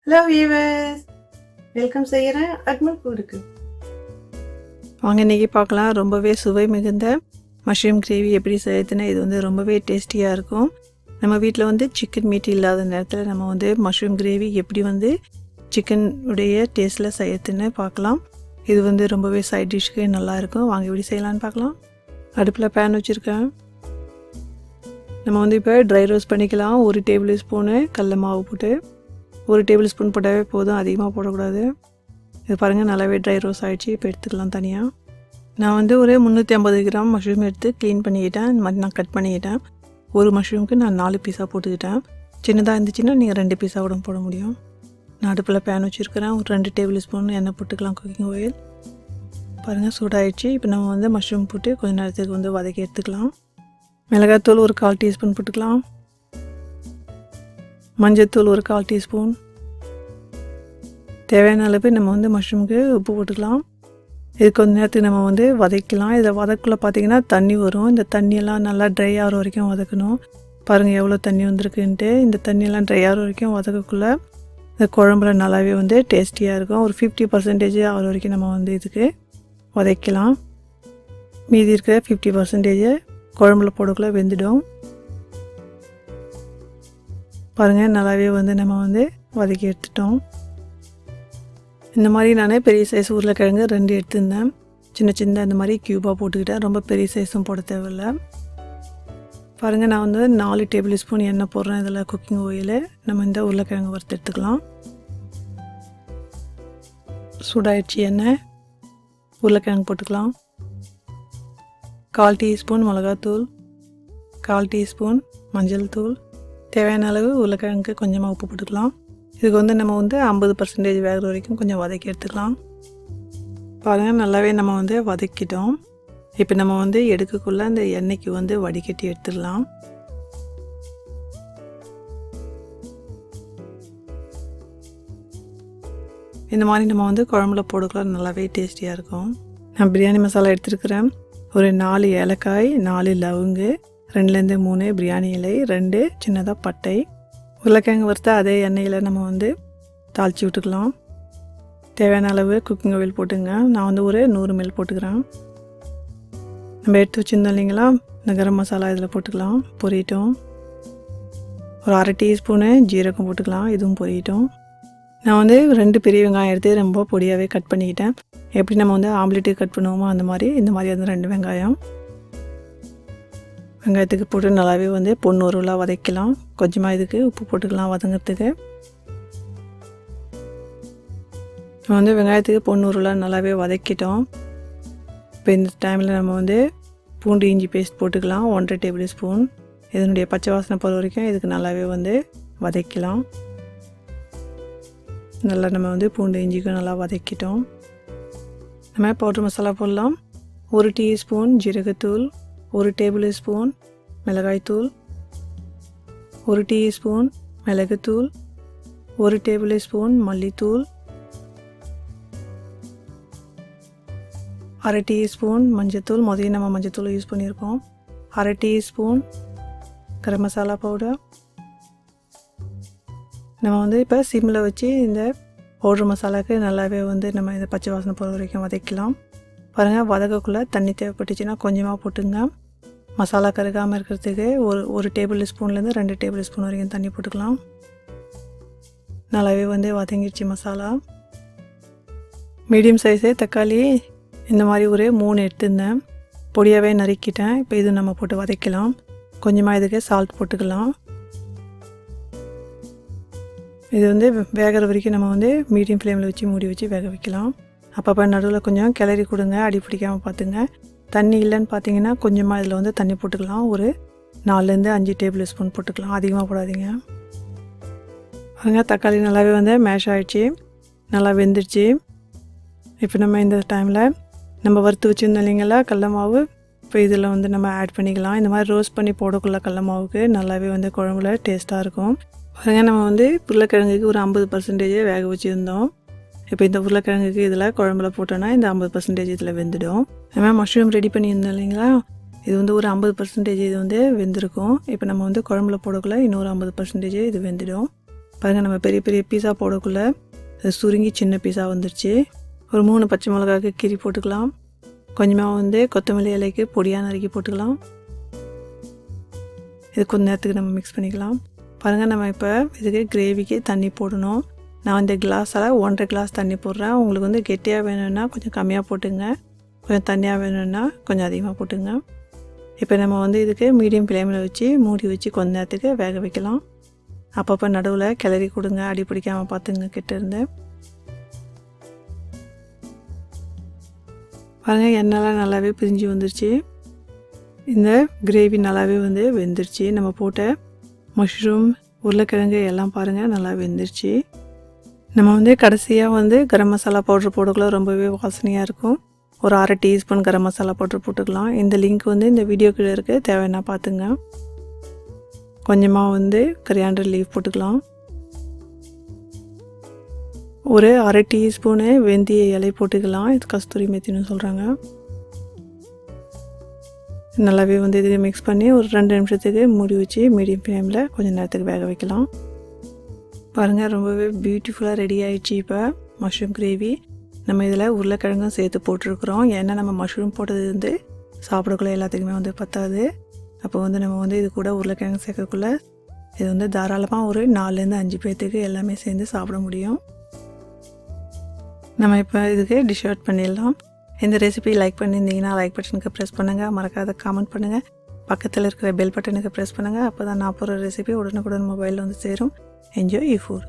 Hello viewers, welcome செய்கிறேன் அக்மல் ஃபுட்டுக்கு. வாங்க இன்றைக்கி பார்க்கலாம். ரொம்பவே சுவை மிகுந்த மஷ்ரூம் கிரேவி எப்படி செய்யறதுன்னு. இது வந்து ரொம்பவே டேஸ்டியாக இருக்கும். நம்ம வீட்டில் வந்து சிக்கன் மீட் இல்லாத நேரத்தில் நம்ம வந்து மஷ்ரூம் கிரேவி எப்படி வந்து சிக்கன் உடைய டேஸ்ட்டில் செய்யறதுன்னு பார்க்கலாம். இது வந்து ரொம்பவே சைட் டிஷ்க்கு நல்லாயிருக்கும். வாங்க எப்படி செய்யலான்னு பார்க்கலாம். அடுப்பில் பேன் வச்சுருக்கேன். நம்ம வந்து இப்போ ட்ரை ரோஸ்ட் பண்ணிக்கலாம். 1 டேபிள் ஸ்பூனு கடல மாவு போட்டு, 1 டேபிள் ஸ்பூன் போட்டாவே போதும், அதிகமாக போடக்கூடாது. இது பாருங்கள், நல்லாவே ட்ரை ரோஸ் ஆகிடுச்சு. இப்போ எடுத்துக்கலாம் தனியாக. நான் வந்து ஒரு 350 கிராம் மஷ்ரூம் எடுத்து க்ளீன் பண்ணிக்கிட்டேன். இந்த மாதிரி நான் கட் பண்ணிக்கிட்டேன். ஒரு மஷ்ரூமுக்கு நான் 4 பீஸாக போட்டுக்கிட்டேன். சின்னதாக இருந்துச்சுன்னா நீங்கள் 2 பீஸாக கூட போட முடியும். நான் அடுப்பில் பேன் வச்சுருக்கிறேன். ஒரு 2 டேபிள் ஸ்பூன் எண்ணெய் போட்டுக்கலாம், குக்கிங் ஆயில். பாருங்கள், சூடாகிடுச்சு. இப்போ நம்ம வந்து மஷ்ரூம் போட்டு கொஞ்சம் நேரத்துக்கு வந்து வதக்கி எடுத்துக்கலாம். மிளகாய்த்தூள் ஒரு 1/4 டீஸ்பூன் போட்டுக்கலாம். மஞ்சள்தூள் ஒரு 1/4 டீஸ்பூன். தேவையான அளவு நம்ம வந்து மஷ்ரூமுக்கு உப்பு போட்டுக்கலாம். இது கொஞ்ச நேரத்துக்கு நம்ம வந்து வதக்கலாம். இதில் வதக்குள்ளே பார்த்திங்கன்னா தண்ணி வரும். இந்த தண்ணியெல்லாம் நல்லா ட்ரை ஆகிற வரைக்கும் வதக்கணும். பாருங்கள் எவ்வளோ தண்ணி வந்திருக்குன்ட்டு. இந்த தண்ணியெல்லாம் ட்ரை ஆகிற வரைக்கும் வதக்கக்குள்ளே இந்த குழம்புல நல்லாவே வந்து டேஸ்டியாக இருக்கும். ஒரு 50% ஆகிற வரைக்கும் நம்ம வந்து இதுக்கு வதக்கலாம். மீதி இருக்கிற 50% குழம்புல போடக்குள்ளே வெந்துடும். பாருங்கள், நல்லாவே வந்து நம்ம வந்து வதக்கி எடுத்துட்டோம். இந்த மாதிரி நான் பெரிய சைஸ் உருளைக்கிழங்கு 2 எடுத்துருந்தேன். சின்ன சின்ன இந்த மாதிரி க்யூபாக போட்டுக்கிட்டேன். ரொம்ப பெரிய சைஸும் போட தேவையில்லை. பாருங்கள், நான் வந்து 4 டேபிள் ஸ்பூன் எண்ணெய் போடுறேன். இதில் குக்கிங் ஆயில். நம்ம இந்த உருளைக்கிழங்கு வறுத்து எடுத்துக்கலாம். சூடாயிடுச்சு எண்ணெய். உருளைக்கிழங்கு போட்டுக்கலாம். 1/4 டீஸ்பூன் மிளகாத்தூள், 1/4 டீஸ்பூன் மஞ்சள் தூள், தேவையான அளவு உருளைக்கிழங்கு கொஞ்சமாக உப்பு போட்டுக்கலாம். இதுக்கு வந்து நம்ம வந்து 50% வேகிற வரைக்கும் கொஞ்சம் வதக்கி எடுத்துக்கலாம். பாருங்கள், நல்லாவே நம்ம வந்து வதக்கிட்டோம். இப்போ நம்ம வந்து எடுக்கக்குள்ளே அந்த எண்ணெய்க்கு வந்து வடிகட்டி எடுத்துடலாம். இந்த மாதிரி நம்ம வந்து குழம்புல போடக்குள்ள நல்லாவே டேஸ்டியாக இருக்கும். நான் பிரியாணி மசாலா எடுத்துருக்கிறேன். ஒரு 4 ஏலக்காய், 4 லவங்கு, 2லேருந்து 3 பிரியாணி இலை, 2 சின்னதாக பட்டை. உருளைக்கிழங்கு வறுத்த அதே எண்ணெயில் நம்ம வந்து தாளித்து விட்டுக்கலாம். தேவையான அளவு குக்கிங் ஆயில் போட்டுங்க. நான் வந்து ஒரு 100 ml போட்டுக்கிறேன். நம்ம எடுத்து வச்சுருந்தோம் இல்லைங்களா, இந்த கரம் மசாலா இதில் போட்டுக்கலாம். பொரியட்டும். ஒரு 1/2 டீஸ்பூனு ஜீரகம் போட்டுக்கலாம். இதுவும் பொரியட்டும். நான் வந்து 2 பெரிய வெங்காயம் எடுத்து ரொம்ப பொடியாகவே கட் பண்ணிக்கிட்டேன். எப்படி நம்ம வந்து ஆம்லேட்டுக்கு கட் பண்ணுவோமோ அந்த மாதிரி இந்த மாதிரி வந்து 2 வெங்காயம். வெங்காயத்துக்கு போட்டு நல்லாவே வந்து பொன்னுருளாக வதக்கலாம். கொஞ்சமாக இதுக்கு உப்பு போட்டுக்கலாம் வதங்கிறதுக்கு. நம்ம வந்து வெங்காயத்துக்கு பொன்னுருளாக நல்லாவே வதக்கிட்டோம். இப்போ இந்த டைமில் நம்ம வந்து பூண்டு இஞ்சி பேஸ்ட் போட்டுக்கலாம். 1/2 டேபிள் ஸ்பூன். இதனுடைய பச்சை வாசனை போகிற வரைக்கும் இதுக்கு நல்லாவே வந்து வதக்கலாம். நல்லா நம்ம வந்து பூண்டு இஞ்சிக்கும் நல்லா வதக்கிட்டோம். நம்ம பவுடர் மசாலா போடலாம். 1 டீஸ்பூன் ஜீரகத்தூள், 1 டேபிள் ஸ்பூன் மிளகாய்த்தூள், 1 டீஸ்பூன் மிளகுத்தூள், 1 டேபிள் ஸ்பூன் மல்லித்தூள், 1/2 டீஸ்பூன் மஞ்சத்தூள். முதல்ல நம்ம மஞ்சத்தூள் யூஸ் பண்ணியிருக்கோம். 1/2 டீஸ்பூன் கரம் மசாலா பவுடர். நம்ம வந்து இப்போ சிம்மில் வச்சு இந்த பவுடர் மசாலாவுக்கு நல்லாவே வந்து நம்ம இந்த பச்சை வாசனை போகிற வரைக்கும் வதக்கலாம். பாருங்கள், வதக்கக்குள்ளே தண்ணி தேவைப்பட்டுச்சுன்னா கொஞ்சமாக போட்டுங்க. மசாலா கருகாமல் இருக்கிறதுக்கு ஒரு டேபிள் ஸ்பூன்லேருந்து 2 டேபிள் ஸ்பூன் வரைக்கும் தண்ணி போட்டுக்கலாம். நல்லாவே வந்து வதங்கிடுச்சு மசாலா. மீடியம் சைஸு தக்காளி இந்த மாதிரி ஒரு 3 எடுத்துருந்தேன். பொடியாகவே நறுக்கிட்டேன். இப்போ இது நம்ம போட்டு வதக்கலாம். கொஞ்சமாக இதுக்கு சால்ட் போட்டுக்கலாம். இது வந்து வேகிற வரைக்கும் நம்ம வந்து மீடியம் ஃப்ளேமில் வச்சு மூடி வச்சு வேக வைக்கலாம். அப்பப்போ நடுவில் கொஞ்சம் கிளறி கொடுங்க, அடி பிடிக்காமல் பார்த்துங்க. தண்ணி இல்லைன்னு பார்த்தீங்கன்னா கொஞ்சமாக இதில் வந்து தண்ணி போட்டுக்கலாம். ஒரு 4லேருந்து 5 டேபிள் ஸ்பூன் போட்டுக்கலாம். அதிகமாக போடாதீங்க. பாருங்க, தக்காளி நல்லாவே வந்து மேஷ் ஆகிடுச்சு, நல்லா வெந்துடுச்சு. இப்போ நம்ம இந்த டைமில் நம்ம வறுத்து வச்சுருந்தோம் இல்லைங்களா கடல மாவு, இப்போ இதில் வந்து நம்ம ஆட் பண்ணிக்கலாம். இந்த மாதிரி ரோஸ்ட் பண்ணி போடக்குள்ள கடல மாவுக்கு நல்லாவே வந்து குழம்புல டேஸ்ட்டாக இருக்கும். பாருங்கள், நம்ம வந்து உருளைக்கிழங்குக்கு ஒரு 50% வேக வச்சுருந்தோம். இப்போ இந்த உருளைக்கிழங்குக்கு இதில் குழம்புல போட்டோன்னா இந்த 50% இதில் வெந்துடும். நம்ம மஷ்ரூம் ரெடி பண்ணியிருந்தோம் இல்லைங்களா, இது வந்து ஒரு 50% இது வந்து வெந்திருக்கும். இப்போ நம்ம வந்து குழம்புல போடக்குள்ள இன்னொரு 50% இது வெந்துடும். பாருங்கள், நம்ம பெரிய பெரிய பீஸா போடக்குள்ளே அது சுருங்கி சின்ன பீஸா வந்துருச்சு. ஒரு 3 பச்சை மிளகாய்க்கு கீரி போட்டுக்கலாம். கொஞ்சமாக வந்து கொத்தமல்லி இலைக்கு பொடியாக நறுக்கி போட்டுக்கலாம். இது கொஞ்ச நேரத்துக்கு நம்ம மிக்ஸ் பண்ணிக்கலாம். பாருங்கள், நம்ம இப்போ இதுக்கு கிரேவிக்கு தண்ணி போடணும். நான் இந்த கிளாஸால் 1.5 கிளாஸ் தண்ணி போடுறேன். உங்களுக்கு வந்து கெட்டியாக வேணும்னா கொஞ்சம் கம்மியாக போட்டுங்க, கொஞ்சம் தண்ணியாக வேணும்னா கொஞ்சம் அதிகமாக போட்டுங்க. இப்போ நம்ம வந்து இதுக்கு மீடியம் ஃப்ளேமில் வச்சு மூடி வச்சு கொஞ்ச நேரத்துக்கு வேக வைக்கலாம். அப்பப்போ நடுவில் கிளறி கொடுங்க, அடி பிடிக்காமல் பார்த்துங்க கிட்ட இருந்து. பாருங்கள், எண்ணெய்லாம் நல்லாவே பிரிஞ்சு வந்துருச்சு. இந்த கிரேவி நல்லாவே வந்து வெந்துருச்சு. நம்ம போட்ட மஷ்ரூம், உருளைக்கிழங்கு எல்லாம் பாருங்கள் நல்லா வெந்துருச்சு. நம்ம வந்து கடைசியாக வந்து கரம் மசாலா பவுட்ரு போட்டுக்கலாம், ரொம்பவே வாசனையாக இருக்கும். ஒரு 1/2 டீஸ்பூன் கரம் மசாலா பவுட்ரு போட்டுக்கலாம். இந்த லிங்க் வந்து இந்த வீடியோக்குள்ளே இருக்குது, தேவைன்னா பார்த்துங்க. கொஞ்சமாக வந்து கரியாண்டர் லீவ் போட்டுக்கலாம். ஒரு 1/2 டீஸ்பூனு வெந்தய இலை போட்டுக்கலாம். இது கஸ்தூரி மெத்தின்னு சொல்கிறாங்க. நல்லாவே வந்து இதுக்கு மிக்ஸ் பண்ணி ஒரு 2 நிமிஷத்துக்கு மூடி வச்சு மீடியம் ஃப்ளேமில் கொஞ்சம் நேரத்துக்கு வேக வைக்கலாம். பாருங்கள், ரொம்பவே பியூட்டிஃபுல்லாக ரெடி ஆகிடுச்சு. இப்போ மஷ்ரூம் கிரேவி நம்ம இதில் உருளைக்கிழங்கும் சேர்த்து போட்டிருக்கிறோம். ஏன்னா நம்ம மஷ்ரூம் போட்டது வந்து சாப்பிடக்குள்ளே எல்லாத்துக்குமே வந்து பத்தாது. அப்போ வந்து நம்ம வந்து இது கூட உருளைக்கிழங்கு சேர்க்கக்குள்ளே இது வந்து தாராளமாக ஒரு 4லேருந்து 5 பேர்த்துக்கு எல்லாமே சேர்ந்து சாப்பிட முடியும். நம்ம இப்போ இதுக்கு டிஷ் அவுட் பண்ணிடலாம். இந்த ரெசிபி லைக் பண்ணியிருந்தீங்கன்னா லைக் பட்டனுக்கு ப்ரெஸ் பண்ணுங்கள், மறக்காத கமெண்ட் பண்ணுங்கள், பக்கத்தில் இருக்கிற பெல் பட்டனுக்கு ப்ரெஸ் பண்ணுங்கள். அப்போ தான் நான் போகிற ரெசிபி உடனுக்குடன் மொபைலில் வந்து சேரும். Enjoy you food.